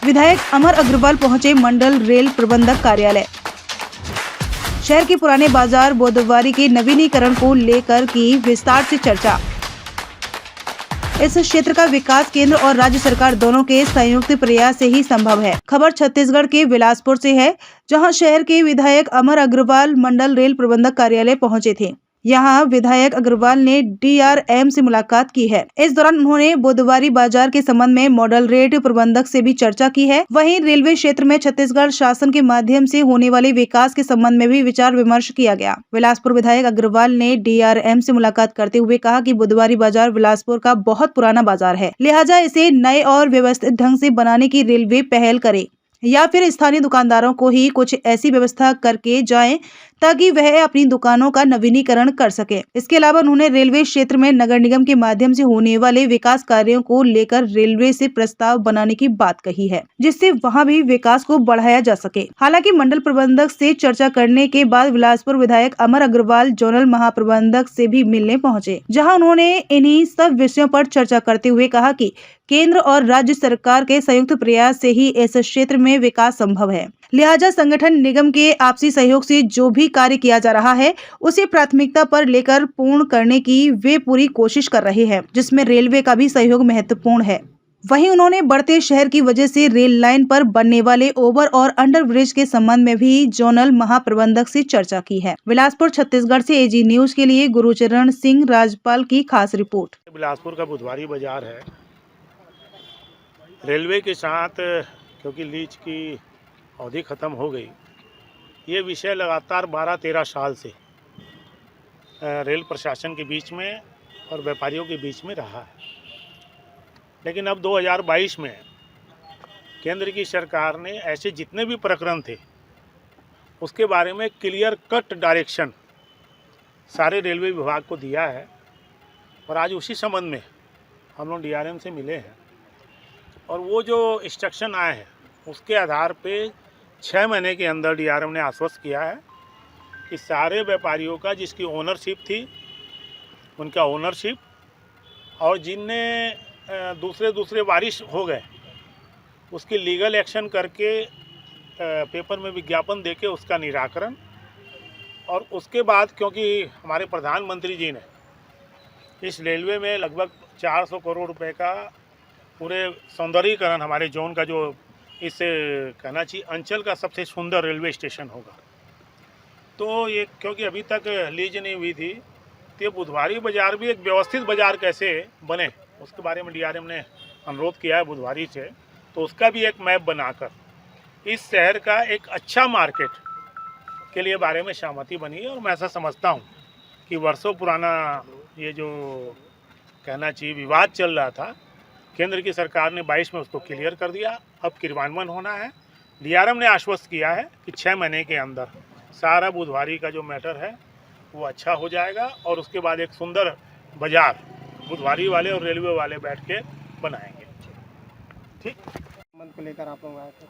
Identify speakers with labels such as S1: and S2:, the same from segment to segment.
S1: विधायक अमर अग्रवाल पहुंचे मंडल रेल प्रबंधक कार्यालय। शहर के पुराने बाजार बोदवारी के नवीनीकरण को लेकर की विस्तार से चर्चा। इस क्षेत्र का विकास केंद्र और राज्य सरकार दोनों के संयुक्त प्रयास से ही संभव है। खबर छत्तीसगढ़ के बिलासपुर से है, जहां शहर के विधायक अमर अग्रवाल मंडल रेल प्रबंधक कार्यालय पहुंचे थे। यहां विधायक अग्रवाल ने DRM से मुलाकात की है। इस दौरान उन्होंने बोदवारी बाजार के संबंध में मॉडल रेल प्रबंधक से भी चर्चा की है। वहीं रेलवे क्षेत्र में छत्तीसगढ़ शासन के माध्यम से होने वाले विकास के संबंध में भी विचार विमर्श किया गया। बिलासपुर विधायक अग्रवाल ने DRM से मुलाकात करते हुए कहा कि बोदवारी बाजार बिलासपुर का बहुत पुराना बाजार है, लिहाजा इसे नए और व्यवस्थित ढंग से बनाने की रेलवे पहल करे या फिर स्थानीय दुकानदारों को ही कुछ ऐसी व्यवस्था करके जाएं ताकि वह अपनी दुकानों का नवीनीकरण कर सके। इसके अलावा उन्होंने रेलवे क्षेत्र में नगर निगम के माध्यम से होने वाले विकास कार्यों को लेकर रेलवे से प्रस्ताव बनाने की बात कही है, जिससे वहां भी विकास को बढ़ाया जा सके। हालांकि मंडल प्रबंधक से चर्चा करने के बाद बिलासपुर विधायक अमर अग्रवाल जोनल महाप्रबंधक से भी मिलने पहुंचे, जहां उन्होंने इन्हीं सब विषयों पर चर्चा करते हुए कहा कि केंद्र और राज्य सरकार के संयुक्त प्रयास से ही इस क्षेत्र में विकास संभव है। लिहाजा संगठन निगम के आपसी सहयोग से जो भी कार्य किया जा रहा है उसे प्राथमिकता पर लेकर पूर्ण करने की वे पूरी कोशिश कर रहे हैं, जिसमें रेलवे का भी सहयोग महत्वपूर्ण है। वहीं उन्होंने बढ़ते शहर की वजह से रेल लाइन पर बनने वाले ओवर और अंडर ब्रिज के संबंध में भी जोनल महाप्रबंधक से चर्चा की है। बिलासपुर छत्तीसगढ़ से AG न्यूज के लिए गुरुचरण सिंह राजपाल की खास रिपोर्ट।
S2: बिलासपुर का बुधवारी बाजार है। रेलवे के साथ क्योंकि लीज की अवधि ख़त्म हो गई, ये विषय लगातार 12-13 साल से रेल प्रशासन के बीच में और व्यापारियों के बीच में रहा है। लेकिन अब 2022 में केंद्र की सरकार ने ऐसे जितने भी प्रकरण थे उसके बारे में क्लियर कट डायरेक्शन सारे रेलवे विभाग को दिया है और आज उसी संबंध में हम लोग DRM से मिले हैं और वो जो इंस्ट्रक्शन आए हैं उसके आधार पे 6 महीने के अंदर DRM ने आश्वस्त किया है कि सारे व्यापारियों का जिसकी ओनरशिप थी उनका ओनरशिप और जिनने दूसरे वारिस हो गए उसकी लीगल एक्शन करके पेपर में विज्ञापन देके उसका निराकरण, और उसके बाद क्योंकि हमारे प्रधानमंत्री जी ने इस रेलवे में लगभग 400 करोड़ रुपए का पूरे सौंदर्यीकरण हमारे जोन का जो इस कहना चाहिए अंचल का सबसे सुंदर रेलवे स्टेशन होगा, तो ये क्योंकि अभी तक लीज नहीं हुई थी तो ये बुधवारी बाज़ार भी एक व्यवस्थित बाज़ार कैसे बने उसके बारे में DRM ने अनुरोध किया है बुधवारी से। तो उसका भी एक मैप बनाकर इस शहर का एक अच्छा मार्केट के लिए बारे में सहमति बनी है। और मैं ऐसा समझता हूँ कि वर्षों पुराना ये जो कहना चाहिए विवाद चल रहा था, केंद्र की सरकार ने 22 में उसको क्लियर कर दिया। अब क्रियान्वयन होना है। DRM ने आश्वस्त किया है कि 6 महीने के अंदर सारा बुधवारी का जो मैटर है वो अच्छा हो जाएगा और उसके बाद एक सुंदर बाजार बुधवारी वाले और रेलवे वाले बैठ के बनाएंगे। ठीक
S3: मन को लेकर आप लोग आए थे?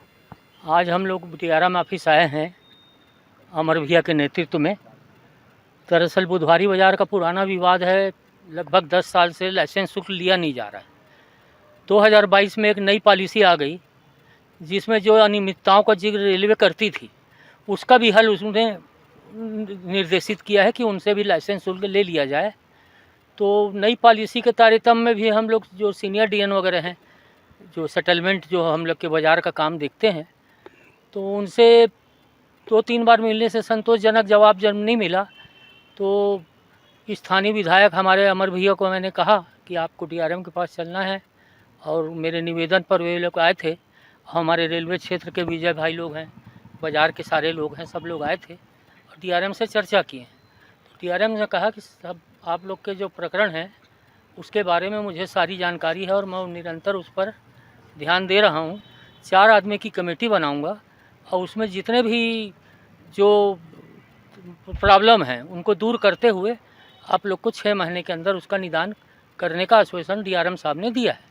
S4: आज हम लोग DRM ऑफिस आए हैं अमर भैया के नेतृत्व में। दरअसल बुधवारी बाज़ार का पुराना विवाद है, लगभग 10 साल से लाइसेंस शुल्क लिया नहीं जा रहा है। 2022 में एक नई पॉलिसी आ गई जिसमें जो अनियमितताओं का जिक्र रेलवे करती थी उसका भी हल उसने निर्देशित किया है कि उनसे भी लाइसेंस शुल्क ले लिया जाए। तो नई पॉलिसी के तारतम्य में भी हम लोग जो सीनियर DN वगैरह हैं, जो सेटलमेंट जो हम लोग के बाज़ार का काम देखते हैं, तो उनसे 2-3 बार मिलने से संतोषजनक जवाब जब नहीं मिला तो स्थानीय विधायक हमारे अमर भैया को मैंने कहा कि आपको DRM के पास चलना है, और मेरे निवेदन पर वे लोग आए थे। हमारे रेलवे क्षेत्र के विजय भाई लोग हैं, बाज़ार के सारे लोग हैं, सब लोग आए थे और DRM से चर्चा किए। तो DRM ने कहा कि सब आप लोग के जो प्रकरण हैं उसके बारे में मुझे सारी जानकारी है और मैं निरंतर उस पर ध्यान दे रहा हूँ। 4 आदमी की कमेटी बनाऊँगा और उसमें जितने भी जो प्रॉब्लम हैं उनको दूर करते हुए आप लोग को 6 महीने के अंदर उसका निदान करने का आश्वासन DRM साहब ने दिया है।